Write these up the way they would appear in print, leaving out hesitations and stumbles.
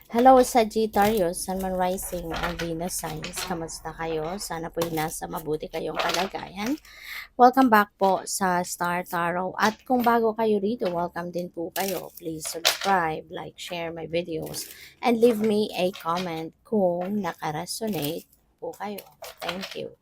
Hello, Sagittarius, Sun, Moon, Rising, and Venus signs. Kamusta kayo? Sana po'y nasa mabuti kayong kalagayan. Welcome back po sa Star Tarot. At kung bago kayo rito, welcome din po kayo. Please subscribe, like, share my videos, and leave me a comment kung nakaresonate po kayo. Thank you.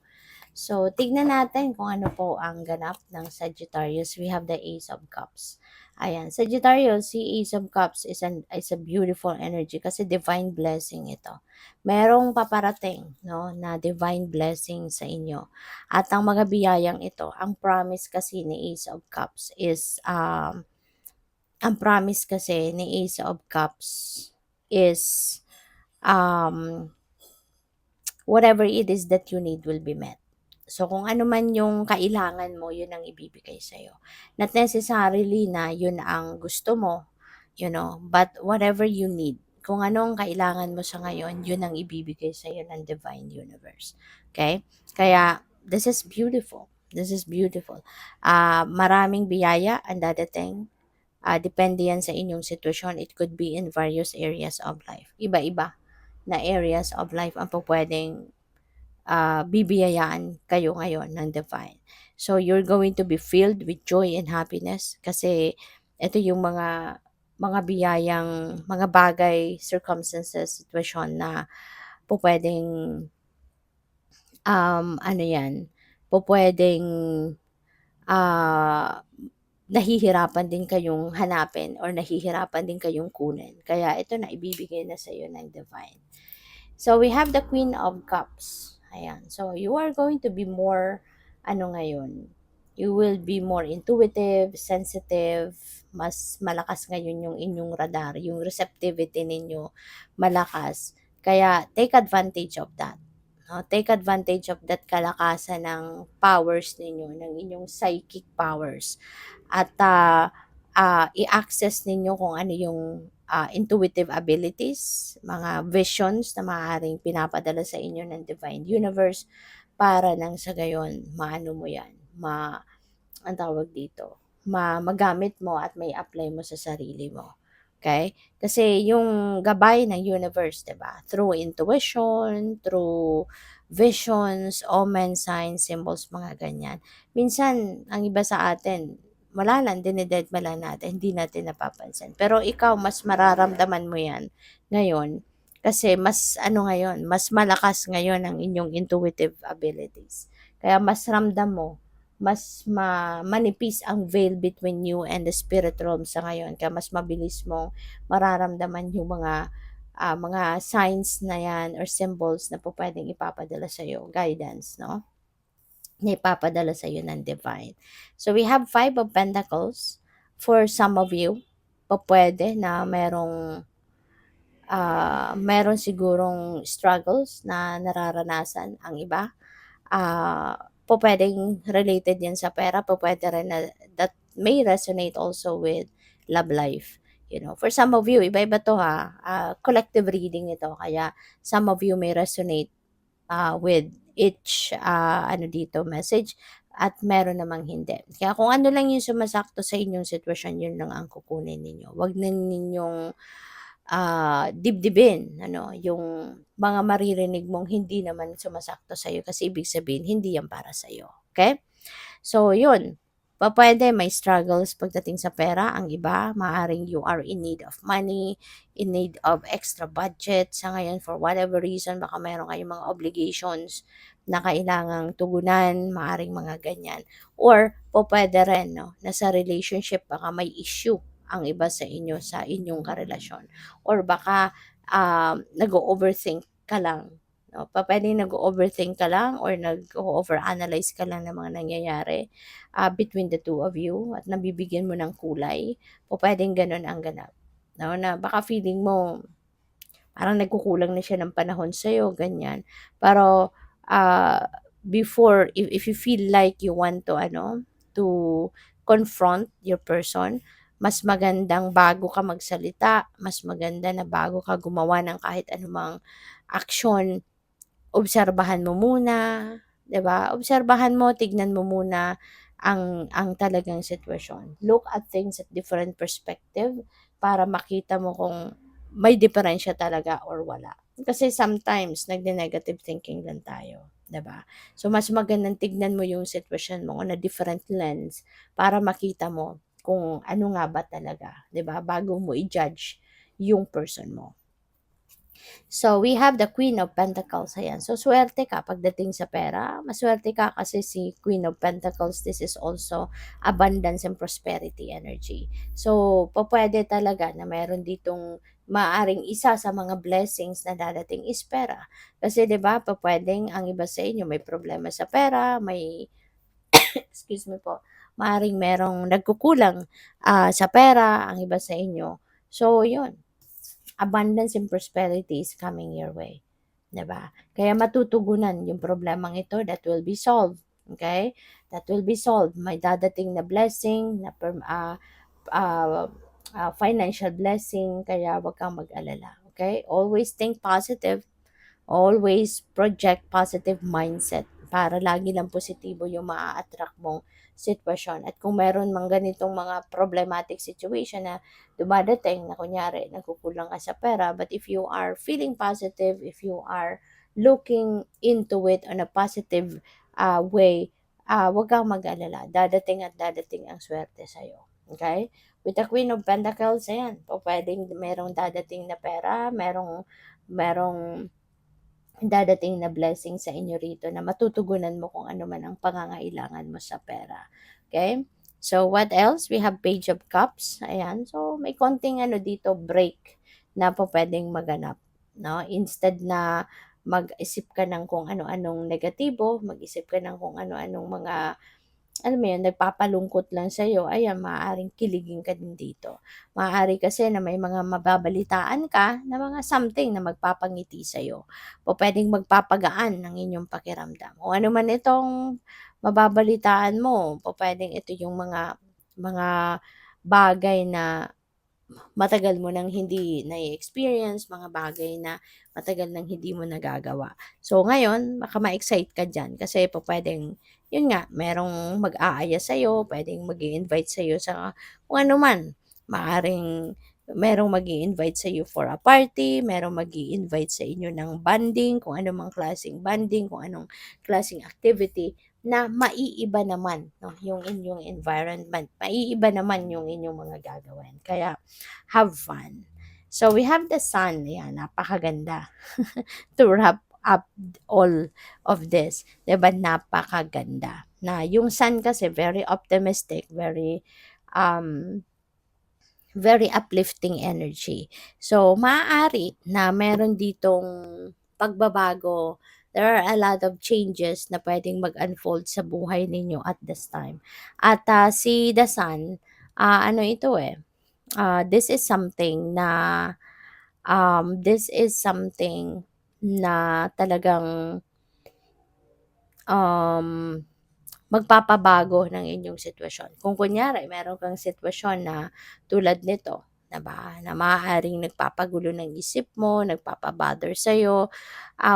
So, tignan natin kung ano po ang ganap ng Sagittarius. We have the Ace of Cups. Ayan, Sagittarius, si Ace of Cups is a beautiful energy kasi divine blessing ito. Merong paparating, no, na divine blessing sa inyo. At ang mga biyayang ito, ang promise kasi ni Ace of Cups is, ang promise kasi ni Ace of Cups is, um, whatever it is that you need will be met. So, kung ano man yung kailangan mo, yun ang ibibigay sa'yo. Not necessarily na yun ang gusto mo, but whatever you need. Kung anong kailangan mo sa ngayon, yun ang ibibigay sa'yo ng Divine Universe. Okay? Kaya, this is beautiful. This is beautiful. Maraming biyaya ang dadating. Depende yan sa inyong sitwasyon. It could be in various areas of life. Iba-iba na areas of life ang pwedeng bibiyayaan kayo ngayon ng divine. So, you're going to be filled with joy and happiness kasi ito yung mga biyayang, mga bagay, circumstances, sitwasyon na pwedeng, ano yan, pwedeng, ah, nahihirapan din kayong hanapin or nahihirapan din kayong kunin. Kaya ito na ibibigay na sa iyo ng divine. So, we have the Queen of Cups. Ayan. So, you are going to be more, ngayon, you will be more intuitive, sensitive, mas malakas ngayon yung inyong radar, yung receptivity ninyo malakas. Kaya, take advantage of that. No? Take advantage of that kalakasan ng powers ninyo, ng inyong psychic powers. At i-access ninyo kung ano yung intuitive abilities, mga visions na maaaring pinapadala sa inyo ng Divine Universe para nang sa gayon, maano mo yan, ang tawag dito, magamit mo at may apply mo sa sarili mo. Okay? Kasi yung gabay ng universe, 'di ba? Through intuition, through visions, omen, signs, symbols, mga ganyan. Minsan, ang iba sa atin, wala lang, dinededma lang natin, hindi natin napapansin. Pero ikaw, mas mararamdaman mo yan ngayon kasi mas ngayon, mas malakas ngayon ang inyong intuitive abilities. Kaya mas ramdam mo, mas manipis ang veil between you and the spirit realm sa ngayon. Kaya mas mabilis mong mararamdaman yung mga signs na yan or symbols na pwedeng ipapadala sa iyo, guidance, no? Na ipapadala sa iyo ng divine. So we have Five of Pentacles. For some of you, pwede na meron sigurong struggles na nararanasan ang iba. Pwedeng related yan sa pera, pwede rin na that may resonate also with love life. For some of you, iba-iba to ha, collective reading ito, kaya some of you may resonate with each dito message at meron namang hindi. Kaya kung ano lang yung sumasakto sa inyong sitwasyon, yun lang ang kukunin ninyo. Huwag na ninyong dibdibin, yung mga maririnig mong hindi naman sumasakto sa'yo kasi ibig sabihin, hindi yan para sa'yo. Okay? So, yun. Pwede may struggles pagdating sa pera. Ang iba, maaring you are in need of money, in need of extra budget. Sa ngayon, for whatever reason, baka meron kayong mga obligations na kailangang tugunan, maaring mga ganyan. Or, pwede rin, no, na sa relationship, baka may issue ang iba sa inyo, sa inyong karelasyon. Or baka, nag-overthink ka lang. No? Pwedeng nag-overthink ka lang or nag-overanalyze ka lang ng mga nangyayari between the two of you at nabibigyan mo ng kulay. Pwedeng ganun ang ganap. No? Na baka feeling mo, parang nagkukulang na siya ng panahon sa'yo, ganyan. Pero, before, if you feel like you want to confront your person, mas magandang bago ka magsalita, mas maganda na bago ka gumawa ng kahit anumang aksyon, obserbahan mo muna, 'di ba? Obserbahan mo, tignan mo muna ang talagang sitwasyon. Look at things at different perspective para makita mo kung may diferensya talaga or wala. Kasi sometimes nagne-negative thinking lang tayo, 'di ba? So mas magandang tignan mo yung sitwasyon mo on a different lens para makita mo kung ano nga ba talaga, 'di ba? Bago mo i-judge yung person mo. So, we have the Queen of Pentacles, ayan. So, swerte ka pagdating sa pera. Maswerte ka kasi si Queen of Pentacles, this is also abundance and prosperity energy. So, pwede talaga na meron ditong maaring isa sa mga blessings na dadating is pera. Kasi 'di ba, pwedeng ang iba sa inyo may problema sa pera, may excuse me po, maaring merong nagkukulang sa pera ang iba sa inyo. So, 'yun, abundance and prosperity is coming your way. 'Di ba? Kaya matutugunan yung problemang ito, that will be solved. Okay? That will be solved. May dadating na blessing, na uh, financial blessing, kaya wag kang mag-alala. Okay? Always think positive. Always project positive mindset para lagi lang positibo yung maa-attract mong sitwasyon. At kung meron mang ganitong mga problematic situation na dumadating na kunyari nagkukulang ka sa pera, but if you are feeling positive, if you are looking into it on a positive way, wag kang mag-alala. Dadating at dadating ang swerte sa'yo. Okay? With the Queen of Pentacles, ayan, pwedeng merong dadating na pera, merong dadating na blessing sa inyo rito na matutugunan mo kung ano man ang pangangailangan mo sa pera. Okay? So, what else? We have Page of Cups. Ayan. So, may konting ano dito, break na po pwedeng maganap. No? Instead na mag-isip ka ng kung ano-anong negatibo, mag-isip ka ng kung ano-anong mga alam mo yun, nagpapalungkot lang sa'yo, ayan, maaaring kiligin ka din dito. Maaari kasi na may mga mababalitaan ka na mga something na magpapangiti sa'yo. O pwedeng magpapagaan ng inyong pakiramdam. O ano man itong mababalitaan mo, o pwedeng ito yung mga bagay na matagal mo nang hindi na-experience, mga bagay na matagal nang hindi mo nagagawa. So ngayon, baka ma-excite ka diyan kasi pupuwedeng yun nga, merong mag-aaya sa'yo, puwedeng mag-i-invite sa'yo sa kung ano man. Maaaring merong mag-i-invite sa'yo for a party, merong mag-i-invite sa inyo ng bonding, kung ano mang klaseng bonding, kung anong klaseng activity na maiiba naman 'no, yung inyong environment, maiiba naman yung inyong mga gagawin. Kaya have fun. So we have the sun, yan, napakaganda. To wrap up all of this, 'di ba? Napakaganda. Na yung sun kasi very optimistic, um very uplifting energy. So maaari na meron ditong pagbabago. There are a lot of changes na pwedeng mag-unfold sa buhay ninyo at this time. At si the sun, ano ito eh, this is something na talagang um, magpapabago ng inyong sitwasyon. Kung kunyari meron kang sitwasyon na tulad nito, 'di ba, na maaaring nagpapagulo ng isip mo, nagpapa-bother sa'yo,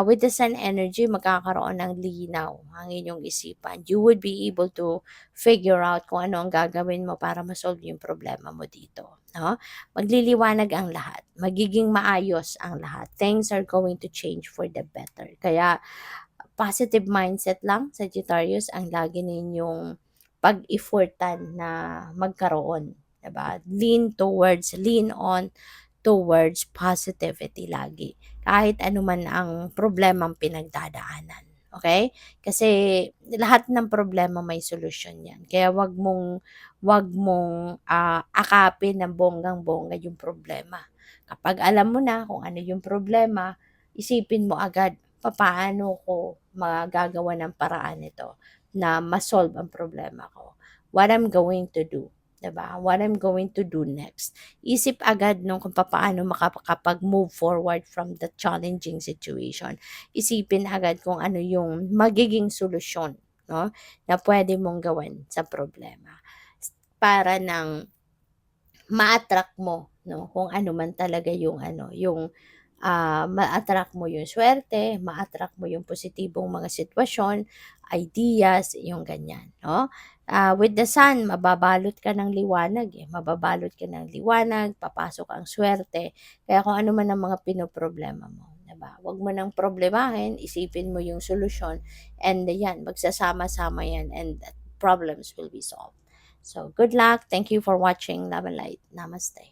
with the sun energy magkakaroon ng linaw ang inyong isipan. You would be able to figure out kung ano ang gagawin mo para ma-solve yung problema mo dito, 'no? Magliliwanag ang lahat, magiging maayos ang lahat. Things are going to change for the better. Kaya positive mindset lang, Sagittarius, ang lagi ninyong pag-effortan na magkaroon, 'di ba? Lean on towards positivity lagi. Kahit ano man ang problemang pinagdadaanan. Okay? Kasi lahat ng problema may solusyon 'yan. Kaya wag mong akapin ng bonggang-bongga yung problema. Kapag alam mo na kung ano yung problema, isipin mo agad, papaano ko magagawa ng paraan nito na ma-solve ang problema ko. What I'm going to do, 'di ba? What I'm going to do next. Isip agad nung kung papaano makakapag-move forward from the challenging situation. Isipin agad kung ano yung magiging solusyon, no, na pwede mong gawin sa problema para nang ma-attract mo, no, kung ano man talaga yung ano, yung ma-attract mo yung swerte, ma-attract mo yung positibong mga sitwasyon, ideas, yung ganyan, no? With the sun, mababalot ka ng liwanag, mababalot ka ng liwanag, papasok ang swerte. Kaya kung ano man ang mga pinoproblema mo, 'di ba? Huwag mo nang problemahin, isipin mo yung solusyon, and yan, magsasama-sama yan, and problems will be solved. So, good luck. Thank you for watching Love and Light. Namaste.